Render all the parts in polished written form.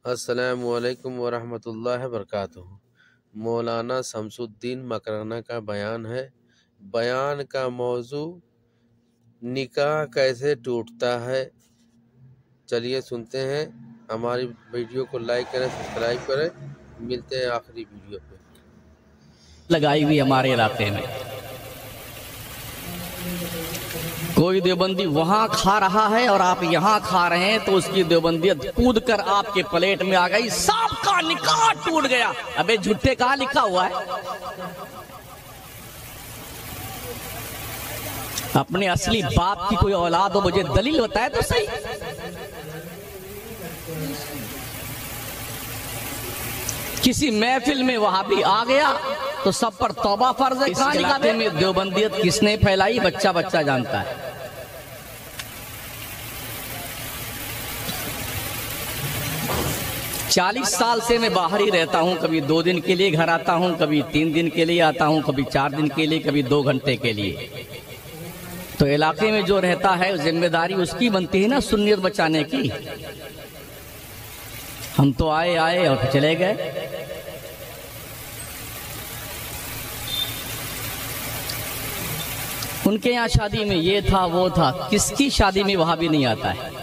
अस्सलामुअलैकुम वरहमतुल्लाहि वबरकातुहू। मौलाना शमसुद्दीन मकराना का बयान है। बयान का मौजू निकाह कैसे टूटता है। चलिए सुनते हैं। हमारी वीडियो को लाइक करें, सब्सक्राइब करें। मिलते हैं आखिरी वीडियो पे। लगाई हुई हमारे इलाके में कोई देवबंदी वहां खा रहा है और आप यहां खा रहे हैं तो उसकी देवबंदियत कूद कर आपके प्लेट में आ गई, सबका निकाह टूट गया। अबे झूठे कहां लिखा हुआ है? अपने असली बाप की कोई औलाद हो, मुझे दलील बताए तो सही। किसी महफिल में वहां भी आ गया तो सब पर तौबा फर्ज है। इस इलाके में देवबंदियत किसने फैलाई, बच्चा बच्चा जानता है। चालीस साल से मैं बाहर ही रहता हूं। कभी 2 दिन के लिए घर आता हूं, कभी 3 दिन के लिए आता हूं, कभी 4 दिन के लिए, कभी 2 घंटे के लिए। तो इलाके में जो रहता है जिम्मेदारी उसकी बनती है ना सुन्नियत बचाने की। हम तो आए और फिर चले गए। उनके यहाँ शादी में ये था वो था, किसकी शादी में वहां भी नहीं आता है।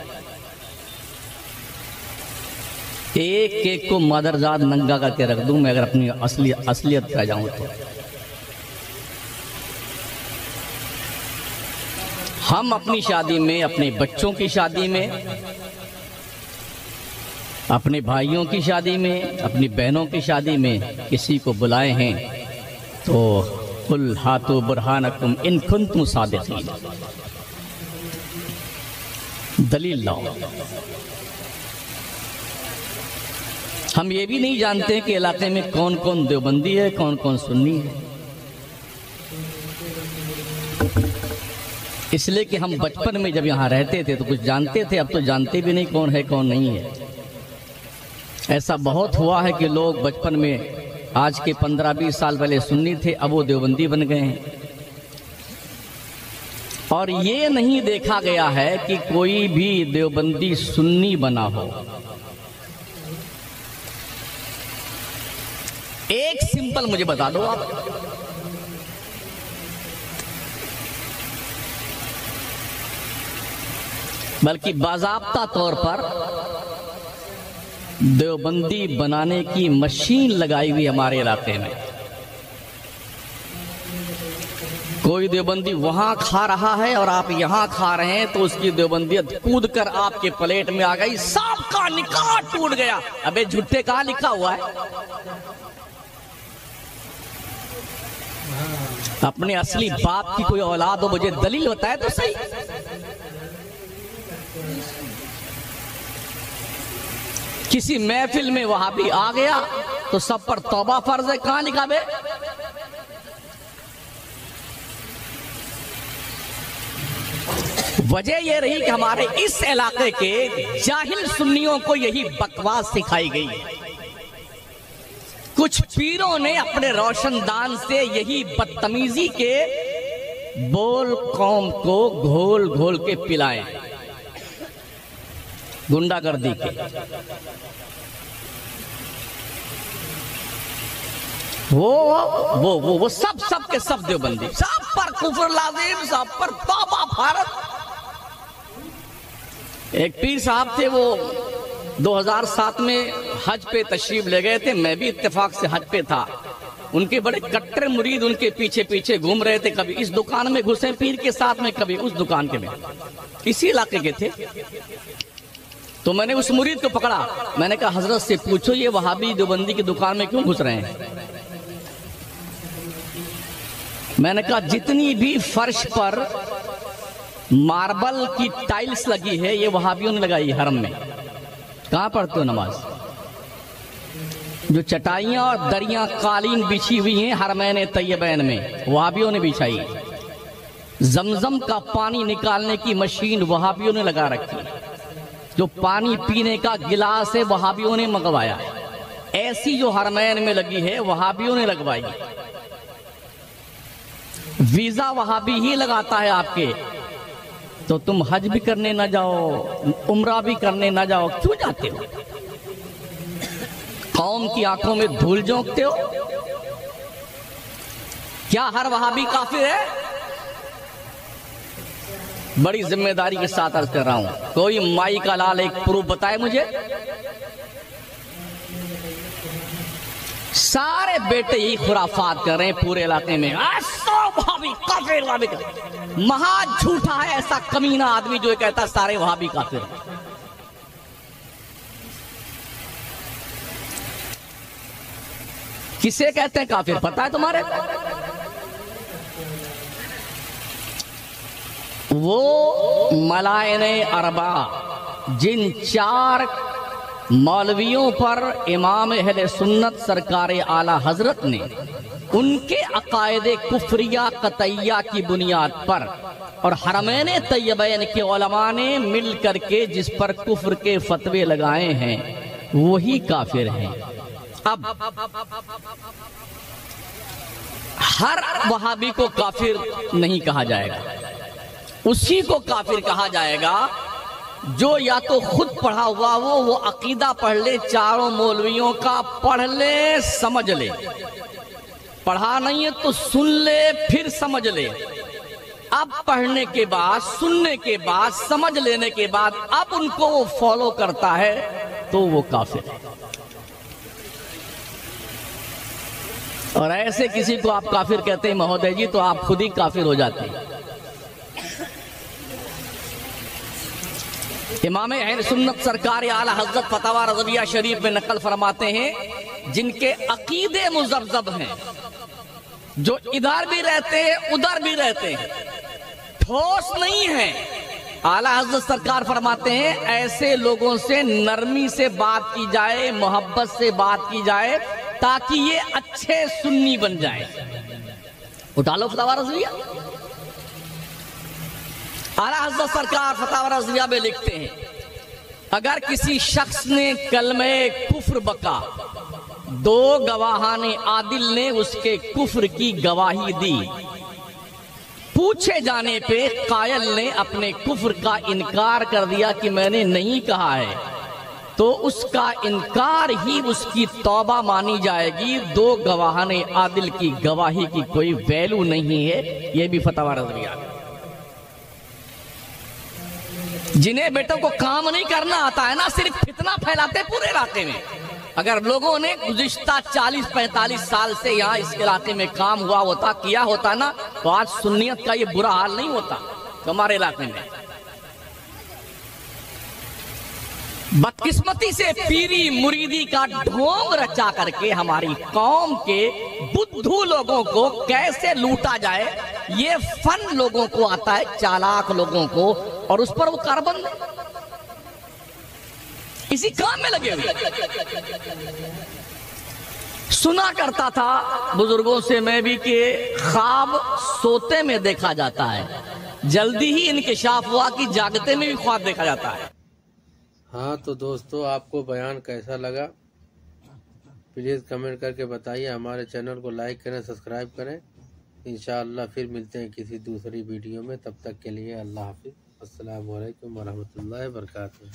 एक एक को मदरजाद नंगा करके रख दूं मैं अगर अपनी असलियत पे जाऊं तो। हम अपनी शादी में, अपने बच्चों की शादी में, अपने भाइयों की शादी में, अपनी बहनों की शादी में किसी को बुलाए हैं तो कुल हाथो बुरहानकुम इन कुंतुम सादिकीन, दलील लाओ। हम ये भी नहीं जानते कि इलाके में कौन कौन देवबंदी है, कौन कौन सुन्नी है। इसलिए कि हम बचपन में जब यहाँ रहते थे तो कुछ जानते थे, अब तो जानते भी नहीं कौन है कौन नहीं है। ऐसा बहुत हुआ है कि लोग बचपन में, आज के 15-20 साल पहले सुन्नी थे, अब वो देवबंदी बन गए हैं। और ये नहीं देखा गया है कि कोई भी देवबंदी सुन्नी बना हो। एक सिंपल मुझे बता दो आप, बल्कि बाज़ाब्ता तौर पर देवबंदी बनाने की मशीन लगाई हुई हमारे इलाके में। कोई देवबंदी वहां खा रहा है और आप यहां खा रहे हैं तो उसकी देवबंदियत कूद कर आपके प्लेट में आ गई, सबका निकाह टूट गया। अबे झूठे कहां लिखा हुआ है? अपने असली बाप की कोई औलाद हो, मुझे दलील बताए तो सही। किसी महफिल में वहां भी आ गया तो सब पर तौबा फर्ज है। कहां लिखा बे? वजह यह रही कि हमारे इस इलाके के जाहिल सुन्नियों को यही बकवास सिखाई गई। कुछ पीरों ने अपने रोशनदान से यही बदतमीजी के बोल कौम को घोल घोल के पिलाए, गुंडागर्दी के। वो सब के सब देवबंदी, सब पर कुफर लाजिम, सब पर तौबा भारत। एक पीर साहब थे, वो 2007 में हज पे तशरीफ ले गए थे। मैं भी इत्तेफाक से हज पे था। उनके बड़े कट्टर मुरीद उनके पीछे पीछे घूम रहे थे। कभी इस दुकान में घुसे पीर के साथ में, कभी उस दुकान के में, इसी इलाके के थे। तो मैंने उस मुरीद को पकड़ा। मैंने कहा हजरत से पूछो ये वहाबी देवबंदी की दुकान में क्यों घुस रहे हैं। मैंने कहा जितनी भी फर्श पर मार्बल की टाइल्स लगी है ये वहाबियों ने लगाई हरम में। कहां पढ़ते हो नमाज? जो चटाइयां और दरियां कालीन बिछी हुई हैं हरमैन तैयबैन में, वहाबियों ने बिछाई। जमजम का पानी निकालने की मशीन वहाबियों ने लगा रखी। जो पानी पीने का गिलास है वहाबियों ने मंगवाया। ऐसी जो हरमैन में लगी है वहाबियों ने लगवाई। वीजा वहाबी ही लगाता है आपके, तो तुम हज भी करने ना जाओ, उम्रा भी करने ना जाओ, क्यों जाते हो? कौम की आंखों में धूल झोंकते हो? क्या हर वहाबी काफिर है? बड़ी जिम्मेदारी के साथ अर्ज कर रहा हूं, कोई माई का लाल एक प्रूफ बताए मुझे। सारे बेटे यही खुराफात कर रहे हैं पूरे इलाके में, वहाबी काफिर, वहाबी काफिर। महा झूठा है ऐसा कमीना आदमी जो कहता सारे वहाबी काफिर। किसे कहते हैं काफिर पता है तुम्हारे? वो मलायने अरबा जिन 4 मौलवियों पर इमाम अहले सुन्नत सरकार आला हजरत ने उनके अकायदे कुफरिया कतैया की बुनियाद पर और हरमैन तैयबैन के उलमा ने मिल करके जिस पर कुफ्र के फतवे लगाए हैं वही काफिर हैं। अब हर वहाबी को काफिर नहीं कहा जाएगा, उसी को काफिर कहा जाएगा जो या तो खुद पढ़ा हुआ हो, वो अकीदा पढ़ ले, चारों मौलवियों का पढ़ ले, समझ ले। पढ़ा नहीं है तो सुन ले, फिर समझ ले। अब पढ़ने के बाद, सुनने के बाद, समझ लेने के बाद अब उनको वो फॉलो करता है तो वो काफिर है। और ऐसे किसी को आप काफिर कहते हैं महोदय जी, तो आप खुद ही काफिर हो जाते हैं। इमाम अहले सुन्नत सरकार आला हजरत फतवा रज़विया शरीफ में नकल फरमाते हैं, जिनके अकीदे मुज़ब्ज़ब हैं, जो इधर भी रहते हैं उधर भी रहते हैं, ठोस नहीं है। आला हजरत सरकार फरमाते हैं ऐसे लोगों से नरमी से बात की जाए, मोहब्बत से बात की जाए, ताकि ये अच्छे सुन्नी बन जाए। उठा लो फतवा रज़विया। आला हज़रत सरकार फतवा रज़विया में लिखते हैं, अगर किसी शख्स ने कलमे कुफ्र बका, 2 गवाहाने आदिल ने उसके कुफ्र की गवाही दी, पूछे जाने पे कायल ने अपने कुफ्र का इनकार कर दिया कि मैंने नहीं कहा है, तो उसका इनकार ही उसकी तौबा मानी जाएगी। 2 गवाहाने आदिल की गवाही की कोई वैल्यू नहीं है। यह भी फतवा रज़विया। जिन्हें बेटों को काम नहीं करना आता है ना, सिर्फ फितना फैलाते पूरे इलाके में। अगर लोगों ने गुज़िश्ता 40-45 साल से यहाँ इस इलाके में काम हुआ होता, किया होता ना, तो आज सुन्नियत का ये बुरा हाल नहीं होता हमारे इलाके में। बदकिस्मती से पीरी मुरीदी का ढोंग रचा करके हमारी कौम के बुद्धू लोगों को कैसे लूटा जाए, ये फन लोगों को आता है, चालाक लोगों को, और उस पर वो कार्बन इसी काम में लगे हुए। सुना करता था बुजुर्गों से मैं भी कि ख्वाब सोते में देखा जाता है, जल्दी ही इंकिशाफ हुआ कि जागते में भी ख्वाब देखा जाता है। हाँ तो दोस्तों, आपको बयान कैसा लगा प्लीज़ कमेंट करके बताइए। हमारे चैनल को लाइक करें, सब्सक्राइब करें। इंशाअल्लाह फिर मिलते हैं किसी दूसरी वीडियो में। तब तक के लिए अल्लाह हाफिज़। अस्सलामु अलैकुम वरहमतुल्लाहि वबरकातुहू।